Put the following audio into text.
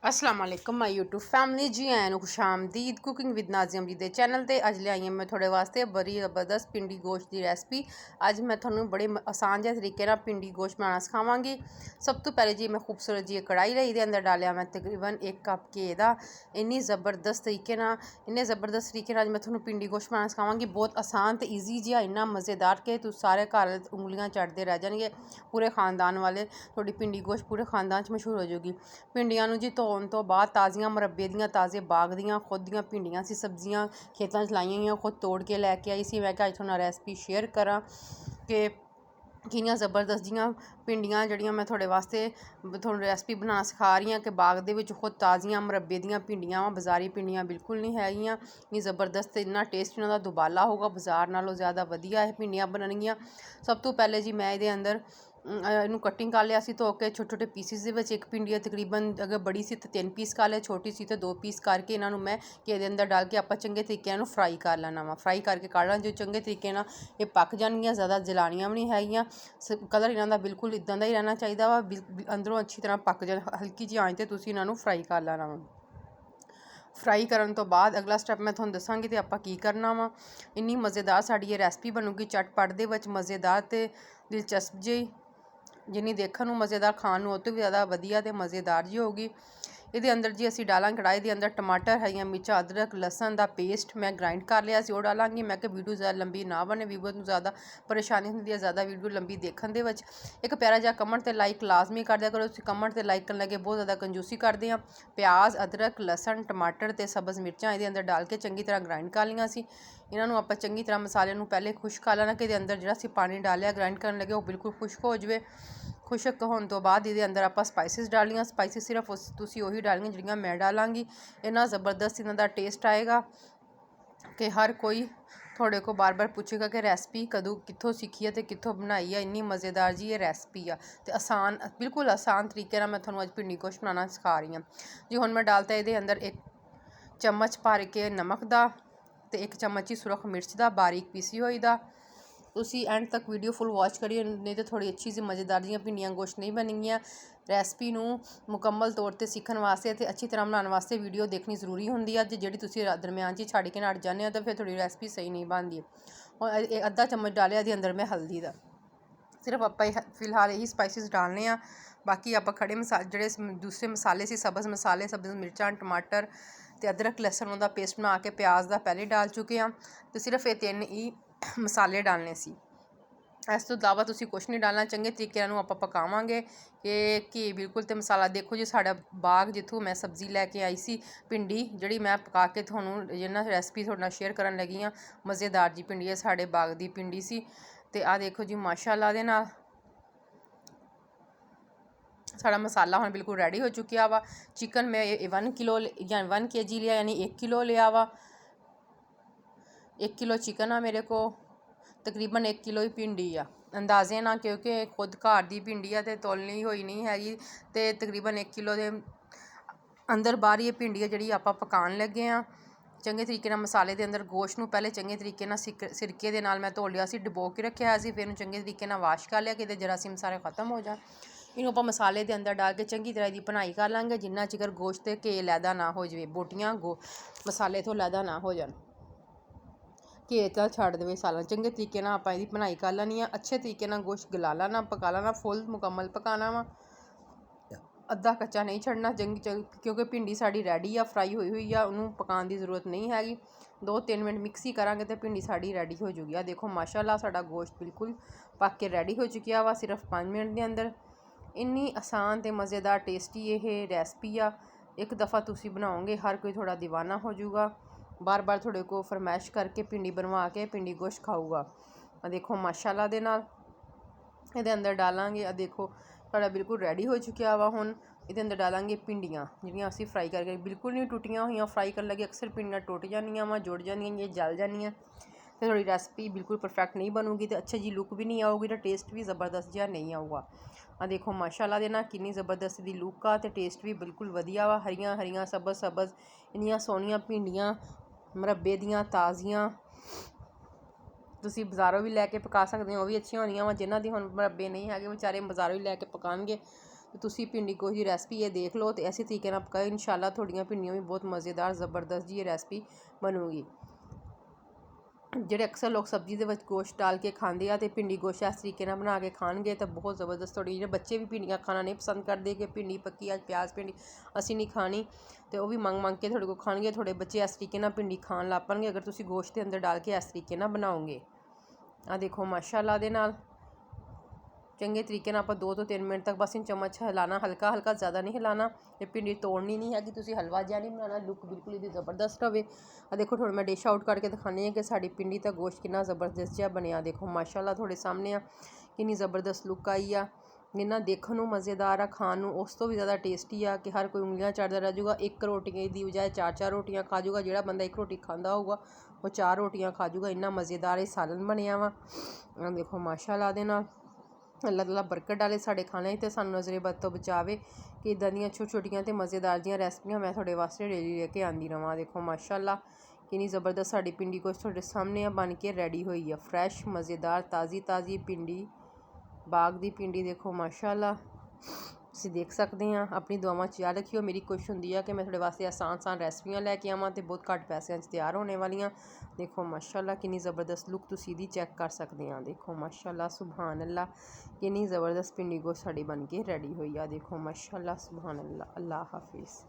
अस्सलाम वालेकुम my YouTube family जी आया नु खुश आमदीद कुकिंग विद नाज़िम जी दे चैनल ते अज ले आई मैं थोड़े वास्ते बड़ी ज़बरदस्त पिंडी गोश्त की रेसिपी। अज मैं थोनू बड़े आसान जे तरीके नाल पिंडी गोश्त बनाना सिखावांगी। सब तो पहले जी मैं खूबसूरत जी कढ़ाई लई दे अंदर डालिया मैं तकरीबन 1 कप घे दा। इन्नी ज़बरदस्त तरीके इन्ने ज़बरदस्त तरीके मैं थोनू पिंडी गोश्त बनाना सिखावांगी। बहुत आसान तो ईजी जिहा इन्ना मज़ेदार कि तुस सारे घर उंगलियां चटदे रह जाएंगे। पूरे खानदान वाले थोड़ी पिंडी गोश्त पूरे खानदान च मशहूर हो जाएगी। पिंडियां नू जी धोन तो बाद ताज़ियां मुरब्बे दियां ताज़े बाग दियां खुद दियां भिंडियां सी सब्जियां खेतां च लाइयां होइयां खुद तोड़ के लैके आई सी। मैं अज थोड़ा रेसिपी शेयर करा कि कि'यां ज़बरदस्त जियां भिंडियां जड़ियां मैं थोड़े वास्ते थोड़ी रेसिपी बनाना सिखा रही हाँ कि बाग दे विच खुद ताज़ियां मुरब्बे दियां भिंडियां वा बज़ारी भिंडियां बिल्कुल नहीं हैगियां। इन्नी ज़बरदस्त इन्ना टेस्ट इन्हां दा दुबाला होगा बाज़ार नालों ज़्यादा वधिया है भिंडियां बननगियां। सब तो पहले जी मैं इहदे अंदर इनू कटिंग कर लिया धो के छोटे छोटे पीसिस दे विच। एक भिंडी तकरीबन अगर बड़ी सी तो 3 पीस कर ले, छोटी सी तो 2 पीस करके इन्हों मैं घे दे अंदर डाल के आप चंगे तरीके इन्हू फ्राई कर लेना वा। फ्राई करके कढ़ लेना जो चंगे तरीके ये पक जाएगियां, ज़्यादा जलानियां भी नहीं हैगियां। कलर इन्हों का बिल्कुल इदां का ही रहना चाहिए वा, अंदरों अच्छी तरह पक जाए। हल्की जी आंच ते तुसीं इन्हों फ्राई कर लेना वा। फ्राई करन तो बाद अगला स्टैप मैं तुहानूं दसांगी तो आपां की करना वा। इन्नी मज़ेदार साड़ी ये रेसिपी बनूगी झटपट दे विच मज़ेदार ते दिलचस्प जी, जिन्नी देखण नूं मज़ेदार खाण नूं उह तो भी ज़्यादा वधिया ते मज़ेदार जी होगी। इहदे अंदर जी असीं डालांगे कढ़ाई दे अंदर टमाटर, हरियां मिर्चां, अदरक, लसन दा पेस्ट मैं ग्राइंड कर लिया सी, ओह डालांगी। मैं कि वीडियो ज़्यादा लंबी ना बने, वीडियो नूं ज़्यादा परेशानी हुंदी है ज़्यादा वीडियो लंबी देखण दे विच। एक प्यारा जिहा कमेंट ते लाइक लाजमी कर दिया करो, कमेंट ते लाइक करन लगे बहुत ज़्यादा कंजूसी करदे आ। प्याज, अदरक, लसन, टमाटर ते सब्ज़ मिर्चां इहदे अंदर डाल के चंगी तरह ग्राइंड कर लियां सी। इन्हां नूं आपां चंगी तरह मसाले नूं पहले खुश्क कर लेना कि इहदे अंदर जिहड़ा असीं पानी डालिया ग्राइंड करन लगे ओह बिल्कुल खुश्क हो जाए। खुश्क होने तो बाद इहदे अंदर आपां स्पाइसिस डालियां। स्पाइसिस सिर्फ तुसीं ओही डालनियां जिहड़ियां मैं डालांगी। इन्ना ज़बरदस्त इन्हां दा टेस्ट आएगा कि हर कोई थोड़े को बार बार पूछेगा कि रेसिपी कदों कित्थों सीखी है तो कित्थों बनाई है। इन्नी मज़ेदार जी ये रेसिपी आ ते आसान बिल्कुल आसान तरीके नाल मैं तुहानूं अज भिंडी गोश्त बनाना सिखा रही हाँ जी। हुण मैं डालता इहदे अंदर 1 चम्मच भर के नमक दा ते 1 चम्मच ही सुरख मिर्च दा बारीक पीसी होई दा। तुसीं एंड तक वीडियो फुल वॉच करिए, नहीं तो थोड़ी अच्छी सी मज़ेदार जियां भिंडियां गोश्त नहीं बनगियां। रेसिपी नूं मुकम्मल तौर पर सीखण वास्ते ते अच्छी तरह बनाने वास्ते वीडियो देखनी जरूरी होंदी है। जेह्ड़ी तुसीं दरम्यान च छड्ड के हट जाने हो तो फिर थोड़ी रेसिपी सही नहीं बनदी। और अद्धा चम्मच डालिया एहदे अंदर मैं हल्दी दा, सिर्फ आपां फिलहाल यही स्पाइसिस डालने आ। बाकी आपां खड़े मसाले जेह्ड़े दूसरे मसाले सी सब्ज़ मसाले, सब्ज़ मिर्चां, टमाटर ते अदरक लहसुन उहदा पेस्ट बना के प्याज दा पहले डाल चुके हैं। तो सिर्फ ये 3 ही मसाले डालने सी, इस तो इलावा तुसीं कुछ नहीं डालना। चंगे तरीके नाल आपां पकावांगे कि घी बिल्कुल ते मसाला देखो जी साड़ा बाग जित्थों मैं सब्ज़ी लैके आई सी भिंडी जिहड़ी मैं पका के तुहानूं जिन्ना रेसिपी तुहाडे नाल शेयर करन लगी हाँ। मज़ेदार जी भिंडी है, साढ़े बाग दी भिंडी सी। ते आ देखो जी माशाअल्लाह दे नाल साड़ा मसाला हुण बिल्कुल रेडी हो चुकिया वा। चिकन मैं 1 किलो या 1 kg लिया यानी 1 किलो लिया वा। 1 किलो चिकन आ मेरे को, तकरीबन 1 किलो ही भिंडी आ अंदाजे ना, क्योंकि खुद घर दी भिंडी आ ते तोलनी होई नहीं हैगी। ते तकरीबन 1 किलो दे अंदर बाहर ये भिंडी है जिहड़ी आपां पकान लगे हाँ। चंगे तरीके नाल मसाले दे अंदर गोश्त नूं पहले चंगे तरीके नाल सिरके दे नाल मैं धो लिया सी, डुबो के रखिया सी, फिर इहनूं चंगे तरीके नाल वाश कर लिया कि इहदे जरासीम सारे खत्म हो जाए। इन्हूं आपां मसाले दे अंदर डाल के चंगी तरह दी भुनाई कर लांगे जिन्ना चिकर गोश्त ते घे लैदा ना हो जाए, बोटियां मसाले तो लैदा ना हो जान, घे तो छड्ड देवे सारा। चंगे तरीके नाल आपां इहदी भुनाई कर लैनी आ। अच्छे तरीके नाल गोश्त गला लैना पका लैना, फुल मुकम्मल पकाना वा, अद्धा कच्चा नहीं छड्डना। क्योंकि भिंडी साड़ी रेडी आ, फ्राई हुई आ, उन्होंने पकाने की जरूरत नहीं हैगी। 2-3 मिनट मिक्स ही करांगे तो भिंडी साड़ी रेडी हो जाएगी। आ देखो माशाअल्लाह साड़ा गोश्त बिल्कुल पक के रेडी हो चुकिया वा सिर्फ 5 मिनट के अंदर। इन्नी आसान ते मज़ेदार टेस्टी ये रेसिपी आ, एक दफ़ा तुसीं बनाओगे हर कोई थोड़ा दीवाना हो जाऊगा, बार बार थोड़े को फरमाइश करके भिंडी बनवा के भिंडी गोश्त खाऊगा। देखो माशाअल्लाह दे नाल इहदे अंदर डालांगे, आ देखो साड़ा बिल्कुल रेडी हो चुकिया वा। हुण इहदे अंदर डालांगे भिंडियां जिहड़ियां असीं फ्राई करके बिल्कुल नहीं टुटियां हुई फ्राई करन लगे अक्सर भिंडियां टुट जांदियां वा, जुड़ जांदियां, ये जल जांदियां तो थोड़ी रेसिपी बिल्कुल परफेक्ट नहीं बनूगी तो अच्छी जी लुक भी नहीं आऊगी तो टेस्ट भी ज़बरदस्त जिहा नहीं आऊगा। आ देखो माशाअल्लाह दे नाल किन्नी ज़बरदस्त दी लुक आ ते टेस्ट भी बिल्कुल वधिया वा। हरियां हरियां सब्ज़ इन्नियां सोहणियां भिंडियां मुरब्बे दियां ताज़ियां, तुसीं बाज़ारों भी लैके पका सकदे हो, वो भी अच्छियां होंदियां वा। जिन्हां दी हुण मुरब्बे नहीं हैगे बेचारे बाज़ारों ही लैके पकाउणगे ਤੁਸੀਂ ਪਿੰਡੀ ਗੋਸ਼ਤ ਦੀ ਰੈਸਪੀ ਇਹ ਦੇਖ ਲਓ ਤੇ ਇਸੇ ਤਰੀਕੇ ਨਾਲ ਪਕਾਓ। ਇਨਸ਼ਾਅੱਲਾ ਤੁਹਾਡੀਆਂ ਪਿੰਡੀਆਂ ਵੀ ਬਹੁਤ ਮਜ਼ੇਦਾਰ ਜ਼ਬਰਦਸਤ ਜੀ ਇਹ ਰੈਸਪੀ ਬਣੂਗੀ। ਜਿਹੜੇ ਅਕਸਰ ਲੋਕ ਸਬਜ਼ੀ ਦੇ ਵਿੱਚ ਗੋਸ਼ਤ ਡਾਲ ਕੇ ਖਾਂਦੇ ਆ ਤੇ ਪਿੰਡੀ ਗੋਸ਼ਤ ਇਸ ਤਰੀਕੇ ਨਾਲ ਬਣਾ ਕੇ ਖਾਣਗੇ ਤਾਂ ਬਹੁਤ ਜ਼ਬਰਦਸਤ। ਤੁਹਾਡੀ ਜਿਹੜੇ ਬੱਚੇ ਵੀ ਪਿੰਡੀਆਂ ਖਾਣਾ ਨਹੀਂ ਪਸੰਦ ਕਰਦੇ ਕਿ ਪਿੰਡੀ ਪੱਕੀ ਅੱਜ ਪਿਆਜ਼ ਪਿੰਡੀ ਅਸੀਂ ਨਹੀਂ ਖਾਣੀ, ਤੇ ਉਹ ਵੀ ਮੰਗ ਕੇ ਤੁਹਾਡੇ ਕੋਲ ਖਾਣਗੇ। ਤੁਹਾਡੇ ਬੱਚੇ ਇਸ ਤਰੀਕੇ ਨਾਲ ਪਿੰਡੀ ਖਾਣ ਲੱਗ ਪਣਗੇ ਅਗਰ ਤੁਸੀਂ ਗੋਸ਼ਤ ਦੇ ਅੰਦਰ ਡਾਲ ਕੇ ਇਸ ਤਰੀਕੇ ਨਾਲ ਬਣਾਓਗੇ। ਆ ਦੇਖੋ ਮਾਸ਼ਾਅੱਲਾ ਦੇ ਨਾਲ ਚੰਗੇ ਤਰੀਕੇ ਨਾਲ ਆਪਾਂ 2 ਤੋਂ 3 ਮਿੰਟ ਤੱਕ ਬਸ ਇਹਨੂੰ ਚਮਚ ਹਿਲਾਣਾ, ਹਲਕਾ ਹਲਕਾ, ਜ਼ਿਆਦਾ ਨਹੀਂ ਹਿਲਾਣਾ। ਤੇ ਪਿੰਡੀ ਤੋੜਨੀ ਨਹੀਂ ਹੈਗੀ, ਤੁਸੀਂ ਹਲਵਾ ਜਿਹਾ ਨਹੀਂ ਬਣਾਉਣਾ, ਲੁੱਕ ਬਿਲਕੁਲ ਇਹਦੀ ਜ਼ਬਰਦਸਤ ਹੋਵੇ। ਆ ਦੇਖੋ ਤੁਹਾਨੂੰ ਮੈਂ ਡਿਸ਼ ਆਊਟ ਕਰਕੇ ਦਿਖਾਉਂਦੀ ਹਾਂ ਕਿ ਸਾਡੀ ਪਿੰਡੀ ਤਾਂ ਗੋਸ਼ਤ ਕਿੰਨਾ ਜ਼ਬਰਦਸਤ ਜਿਹਾ ਬਣਿਆ। ਦੇਖੋ ਮਾਸ਼ਾਅੱਲਾ ਤੁਹਾਡੇ ਸਾਹਮਣੇ ਆ ਕਿੰਨੀ ਜ਼ਬਰਦਸਤ ਲੁੱਕ ਆਈ ਆ। ਇੰਨਾ ਦੇਖਣ ਨੂੰ ਮਜ਼ੇਦਾਰ ਆ, ਖਾਣ ਨੂੰ ਉਸ ਤੋਂ ਵੀ ਜ਼ਿਆਦਾ ਟੇਸਟੀ ਆ ਕਿ ਹਰ ਕੋਈ ਉਂਗਲੀਆਂ ਚਾਟਦਾ ਰਹਿ ਜਾਊਗਾ। 1 ਰੋਟੀ ਦੀ ਬਜਾਏ 4-4 ਰੋਟੀਆਂ ਖਾ ਜਾਊਗਾ। ਜਿਹੜਾ ਬੰਦਾ 1 ਰੋਟੀ ਖਾਂਦਾ ਹੋਊਗਾ ਉਹ 4 ਰੋਟੀਆਂ ਖਾ ਜਾਊਗਾ। ਇੰਨਾ ਮਜ਼ੇਦਾਰ ਇਹ ਸਾਲਨ ਬਣਿਆ ਵਾ। ਦੇਖੋ ਮਾਸ਼ਾਅੱਲਾ ਦੇ ਨਾਲ ਅੱਲਾਹ ਤਾਲਾ ਬਰਕਤ ਡਾਲੇ ਸਾਡੇ ਖਾਣੇ ਤੇ ਸਾਨੂੰ ਨਜ਼ਰੇ ਬਦ ਤੋਂ ਬਚਾਵੇ ਕਿ ਇੱਦਾਂ ਦੀਆਂ ਛੋਟੀਆਂ ਤੇ ਮਜ਼ੇਦਾਰ ਦੀਆਂ ਰੈਸਪੀਆਂ ਮੈਂ ਤੁਹਾਡੇ ਵਾਸਤੇ ਡੇਲੀ ਲੈ ਕੇ ਆਉਂਦੀ ਰਹਾਂ। ਦੇਖੋ ਮਾਸ਼ਾਅੱਲਾ ਕਿੰਨੀ ਜ਼ਬਰਦਸਤ ਸਾਡੀ ਪਿੰਡੀ ਗੋਸ਼ਤ ਤੁਹਾਡੇ ਸਾਹਮਣੇ ਆ ਬਣ ਕੇ ਰੈਡੀ ਹੋਈ ਆ। ਫਰੈਸ਼ ਮਜ਼ੇਦਾਰ ਤਾਜ਼ੀ ਪਿੰਡੀ, ਬਾਗ ਦੀ ਪਿੰਡੀ। ਦੇਖੋ ਮਾਸ਼ਾਅੱਲਾ ਤੁਸੀਂ ਦੇਖ ਸਕਦੇ ਹਾਂ। ਆਪਣੀ ਦੁਆਵਾਂ 'ਚ ਯਾਦ ਰੱਖਿਓ। ਮੇਰੀ ਕੋਸ਼ਿਸ਼ ਹੁੰਦੀ ਆ ਕਿ ਮੈਂ ਤੁਹਾਡੇ ਵਾਸਤੇ ਆਸਾਨ ਰੈਸਪੀਆਂ ਲੈ ਕੇ ਆਵਾਂ ਤੇ ਬਹੁਤ ਘੱਟ ਪੈਸਿਆਂ 'ਚ ਤਿਆਰ ਹੋਣੇ ਵਾਲੀਆਂ। ਦੇਖੋ ਮਾਸ਼ਾਅੱਲਾ ਕਿੰਨੀ ਜ਼ਬਰਦਸਤ ਲੁੱਕ ਤੁਸੀਂ ਇਹਦੀ ਚੈੱਕ ਕਰ ਸਕਦੇ ਹਾਂ। ਦੇਖੋ ਮਾਸ਼ਾਅੱਲਾ ਸੁਬਹਾਨ ਅੱਲਾ ਕਿੰਨੀ ਜ਼ਬਰਦਸਤ ਪਿੰਡੀ ਗੋਸ਼ਤ ਸਾਡੀ ਬਣ ਕੇ ਰੈਡੀ ਹੋਈ ਆ। ਦੇਖੋ ਮਾਸ਼ਾਅੱਲਾ ਸੁਬਹਾਨ ਅੱਲਾ। ਅੱਲਾਹ ਹਾਫਿਜ਼।